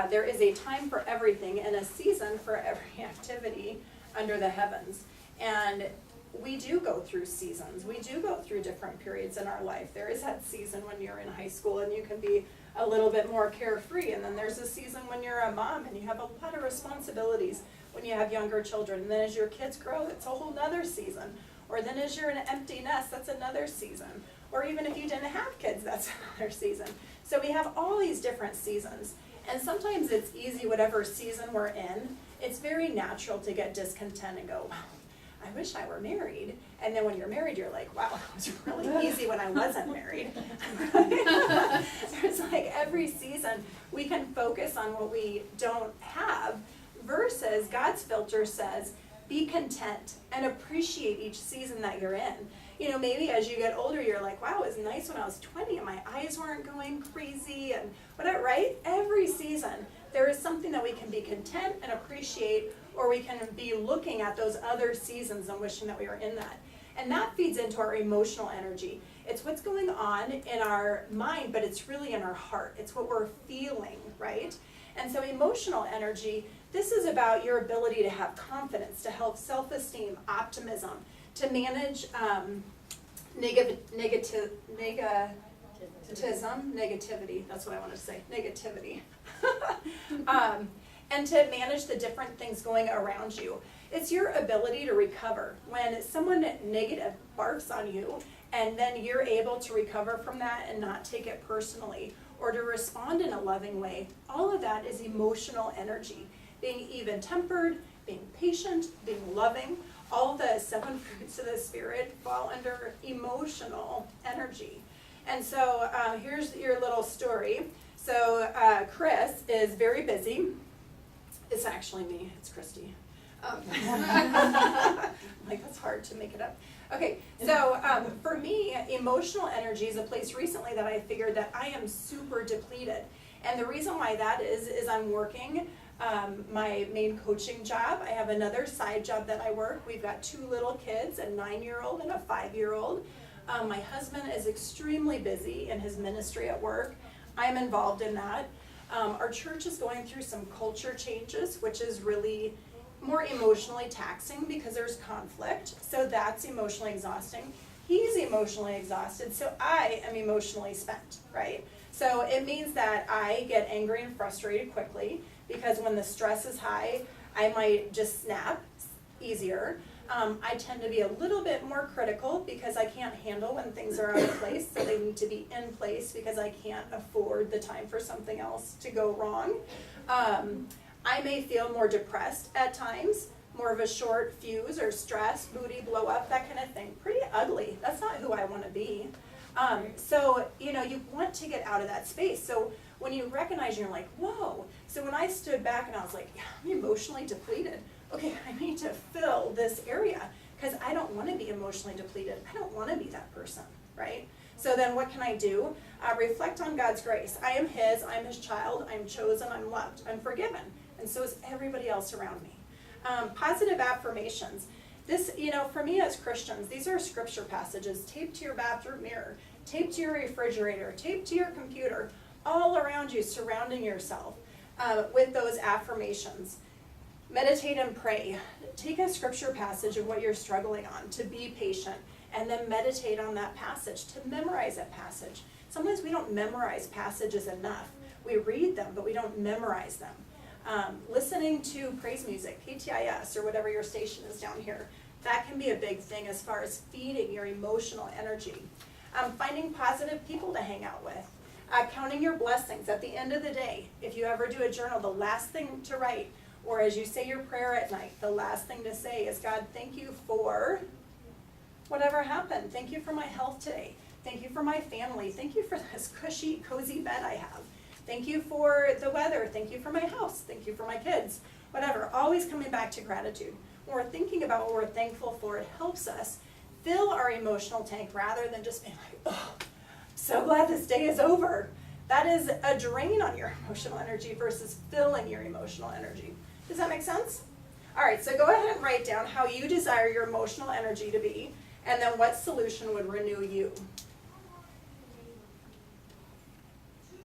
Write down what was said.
There is a time for everything and a season for every activity under the heavens. And we do go through seasons. We do go through different periods in our life. There is that season when you're in high school and you can be a little bit more carefree. And then there's a season when you're a mom and you have a lot of responsibilities when you have younger children. And then as your kids grow, it's a whole nother season. Or then as you're in an empty nest, that's another season. Or even if you didn't have kids, that's another season. So we have all these different seasons. And sometimes it's easy, whatever season we're in, it's very natural to get discontent and go, wow, I wish I were married. And then when you're married, you're like, wow, it was really easy when I wasn't married. There's like every season we can focus on what we don't have versus God's filter says, be content and appreciate each season that you're in. You know, maybe as you get older, you're like, wow, it was nice when I was 20 and my eyes weren't going crazy and whatever, right? Every season, there is something that we can be content and appreciate, or we can be looking at those other seasons and wishing that we were in that. And that feeds into our emotional energy. It's what's going on in our mind, but it's really in our heart. It's what we're feeling, right? And so emotional energy, this is about your ability to have confidence, to help self-esteem, optimism, to manage negativity, that's what I want to say, negativity. And to manage the different things going around you. It's your ability to recover. When someone negative barks on you, and then you're able to recover from that and not take it personally, or to respond in a loving way, all of that is emotional energy. Being even-tempered, being patient, being loving, all the 7 fruits of the Spirit fall under emotional energy. And so here's your little story. So Chris is very busy. It's actually me, it's Christy. Like, that's hard to make it up. Okay, so for me, emotional energy is a place recently that I figured that I am super depleted. And the reason why that is I'm working my main coaching job. I have another side job that I work. We've got 2 little kids, a 9-year-old and a 5-year-old. My husband is extremely busy in his ministry at work. I'm involved in that. Our church is going through some culture changes, which is really more emotionally taxing because there's conflict. So that's emotionally exhausting. He's emotionally exhausted, so I am emotionally spent, right? So it means that I get angry and frustrated quickly because when the stress is high, I might just snap easier. I tend to be a little bit more critical because I can't handle when things are out of place, so they need to be in place because I can't afford the time for something else to go wrong. I may feel more depressed at times, more of a short fuse or stress, moody, blow up, that kind of thing. Pretty ugly. That's not who I want to be. So, you know, you want to get out of that space. So when you recognize, you're like, whoa. So when I stood back and I was like, yeah, I'm emotionally depleted. Okay, I need to fill this area because I don't want to be emotionally depleted. I don't want to be that person, right? So then what can I do? Reflect on God's grace. I am His, I'm His child, I'm chosen, I'm loved, I'm forgiven. And so is everybody else around me. Positive affirmations. This, you know, for me as Christians, these are scripture passages taped to your bathroom mirror, taped to your refrigerator, taped to your computer, all around you, surrounding yourself with those affirmations. Meditate and pray. Take a scripture passage of what you're struggling on, to be patient, and then meditate on that passage, to memorize that passage. Sometimes we don't memorize passages enough. We read them, but we don't memorize them. Listening to praise music, PTIS, or whatever your station is down here, that can be a big thing as far as feeding your emotional energy. Finding positive people to hang out with. Counting your blessings at the end of the day. If you ever do a journal, the last thing to write, or as you say your prayer at night, the last thing to say is, God, thank you for whatever happened. Thank you for my health today. Thank you for my family. Thank you for this cushy, cozy bed I have. Thank you for the weather. Thank you for my house. Thank you for my kids. Whatever. Always coming back to gratitude. When we're thinking about what we're thankful for, it helps us fill our emotional tank rather than just being like, oh, so glad this day is over. That is a drain on your emotional energy versus filling your emotional energy. Does that make sense? All right, so go ahead and write down how you desire your emotional energy to be, and then what solution would renew you.